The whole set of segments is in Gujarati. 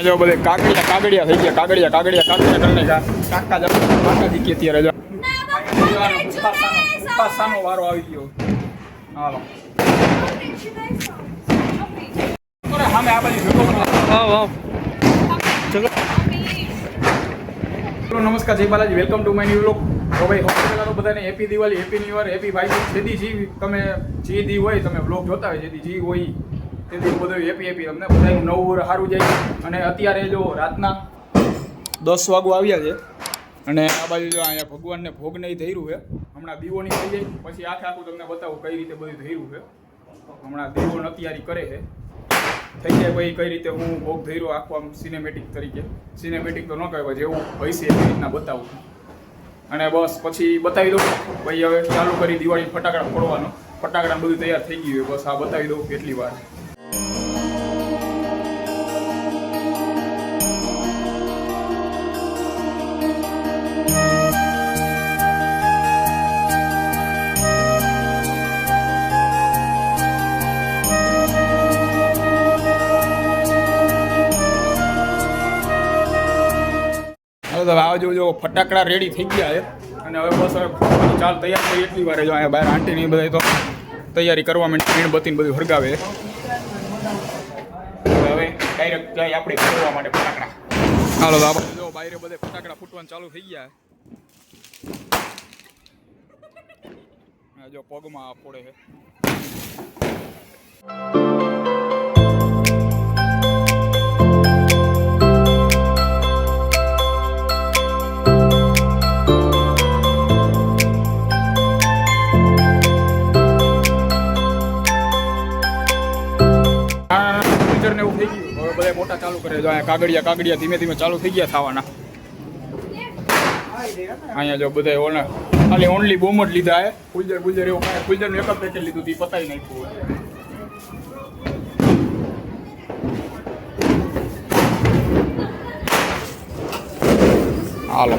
જો બધે કાગડિયા થઈ ગયા, કાગડિયા કરીને કાકા દીખીએ ત્યારે જો ઉપાસાનો વારો આવી ગયો. હાલો સામે આ બાજુ નમસ્કાર, જય Balaji, welcome to my new vlog. તો ભાઈ હોસ્પિટલ બધાને happy Diwali, happy new year, happy ભાઈ. જેદી જી તમે જે દી હોય તમે વ્લોગ જોતા હોય, જેદી જી હોય તે દી બધું હેપી તમને બધાનું નવું વર્ષ સારું જાય. અને અત્યારે જો રાતના 10 વાગવા આવ્યા છે અને આ બાજુ જો અહીંયા ભગવાનને ભોગ નહીં ધર્યું છે. હમણાં દીવોની થઈ જાય પછી આખું તમને બતાવું કઈ રીતે બધું ધર્યું છે. હમણાં દીવોની તૈયારી કરે છે, થઈ જાય ભાઈ કઈ રીતે હું ભોગ ધર્યો આખું આમ સિનેમેટિક તરીકે. સિનેમેટિક તો ન કહેવાય, જેવું હોય છે એવી રીતના બતાવું અને બસ પછી બતાવી દઉં ભાઈ. હવે ચાલુ કરી દિવાળી ફટાકડા ફોડવાનો, ફટાકડા બધું તૈયાર થઈ ગયું બસ આ બતાવી દઉં કેટલી વાર. આવજો જો ફટાકડા રેડી થઈ ગયા છે અને હવે બસ હવે ચાલ તૈયાર થઈ એટલી વાર જો અહીંયા બહાર આંટીની બધા તો તૈયારી કરવા માંડી, મીણબત્તીને બધું હરગાવે. હવે ડાયરેક્ટ જાય આપણે ફોડવા માટે ફટાકડા. હાલો તો આપણે જો બહાર બધે ફટાકડા ફૂટવાનું ચાલુ થઈ ગયા. જો પગમાં ફોડે છે. એવું થઈ ગયું હવે બધા મોટા ચાલુ કરે. જો અહીંયા કાગડિયા ધીમે ધીમે ચાલુ થઈ ગયા થવાના. અહીંયા જો બધા ખાલી ઓનલી બોમ જ લીધા હે. ગુલજર એવું કાંઈ ગુલજરનું એક જ પેકેટ લીધું હતું, પતાવી નાખ્યું. હાલો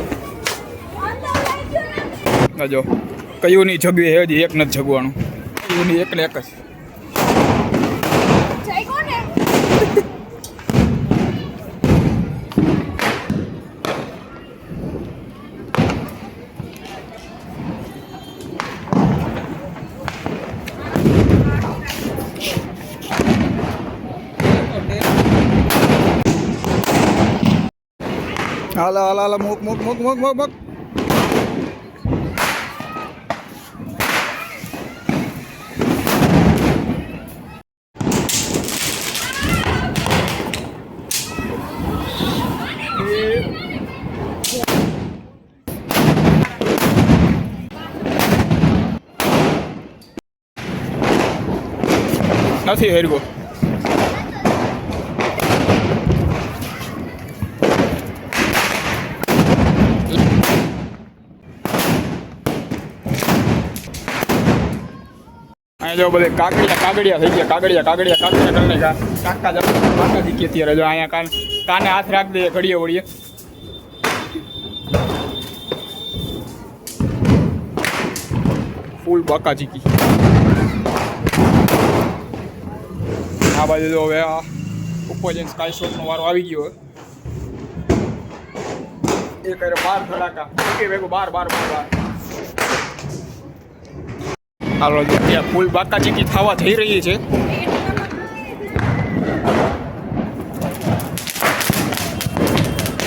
જો કયું નહીં જગ્યું હજી એક નથી જગવાનું, કયું નહીં એકને એક જ. હાલા મુક નથી હેરગો. જો બધે કાગડિયા થઈ ગયા, કાગડિયા કરીને કાકા દીખીએ ત્યારે જો અહીંયા કાને હાથ રાખ દે ઘડીએ વળીએ. ફૂલ બાકા ચીકી. આ બાજુ જો હવે આ ઉપર જઈને સ્કાય શોટનો વારો આવી ગયો. એ કરે 12 ધડાકા ભેગો 12. હાલો ત્યાં ફૂલ બાકાચીકી થવા થઈ રહી છે.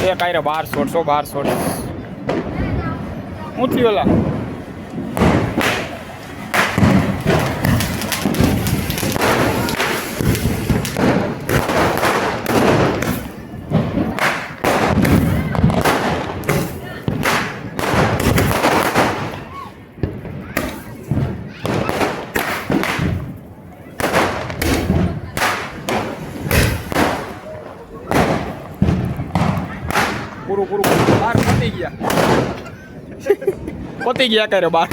એ કાંઈ 12 હું થયું ઓલા પૂરું બાર પતી ગયા કરે બાર.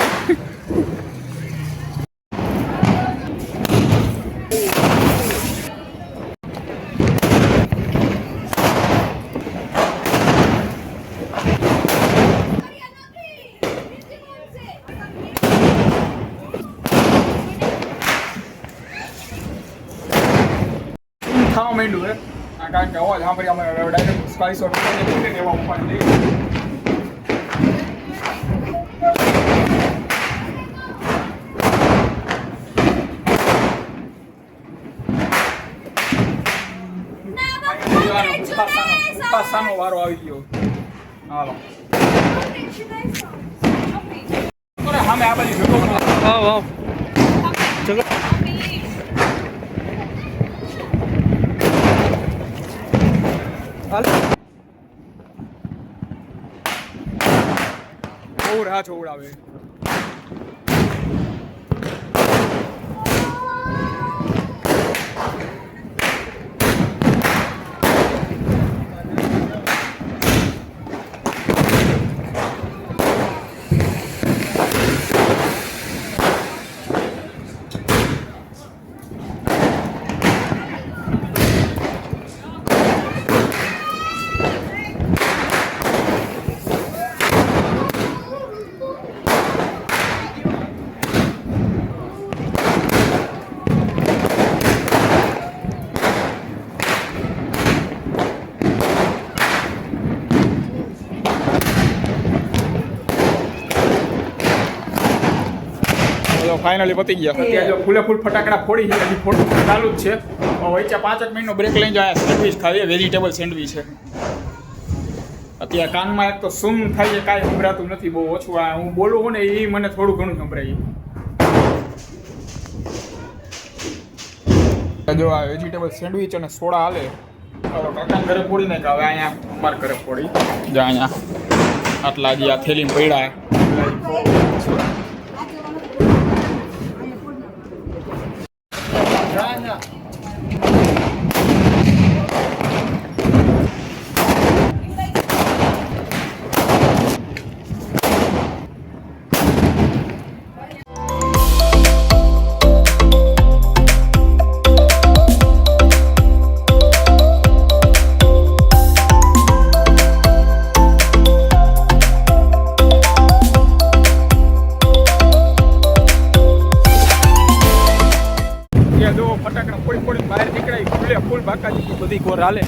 ખાવા માંડ્યું હે કારણ કે અવાજ સાંભળી અમે ડાયરેક્ટ સ્પાઈસ ઓર એવા ઉપાડી લઈએ. પાસાનો વારો આવી ગયો. હાલો સામે આ બાજુ જોતો ચલો હાલ બહુ રાહ છોડાવે. ફાઇનલી પતી ગયા. અત્યારે જો ફૂલે ફૂલ ફટાકડા ફોડી છે, હજી ફોડું ચાલુ જ છે. વચ્ચે 5 મિનિટનો બ્રેક લઈને જાય સેન્ડવિચ ખાઈએ, વેજીટેબલ સેન્ડવિચ છે. અત્યારે કાનમાં એક તો સુમ થાય છે, કાંઈ સંભળાતું નથી, બહુ ઓછું. આ હું બોલું ને એ મને થોડું ઘણું સંભળાય. જો આ વેજીટેબલ સેન્ડવિચ અને સોડા હાલે. કાકા ઘરે ફોડી નાખે, હવે અહીંયા અમારા ઘરે ફોડી જા. અહીંયા આટલા જે આ થેલીમાં પડ્યા ફટાકડા ફોડી ફોડી બહાર નીકળાય. ફૂલે ફૂલ બાકાજી બધી કોર હાલે.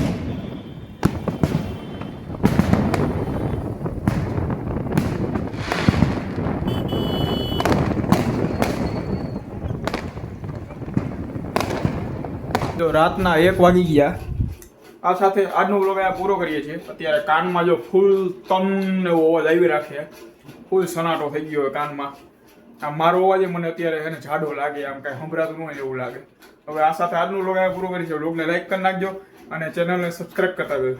જો રાતના 1 વાગી ગયા. આ સાથે આજનો વ્લોગ આ પૂરો કરીએ છીએ. અત્યારે કાનમાં જો ફૂલ તન એવો અવાજ આવી રાખે, ફૂલ સનાટો થઈ ગયો કાનમાં. આમ મારો અવાજ મને અત્યારે એને જાડો લાગે, આમ કાંઈ સંભળાતું ન હોય એવું લાગે. હવે આ સાથે આજનો વ્લોગ આ પૂરો કરી છે. વ્લોગને લાઈક કરી નાખજો અને ચેનલને સબસ્ક્રાઈબ કરતા જજો.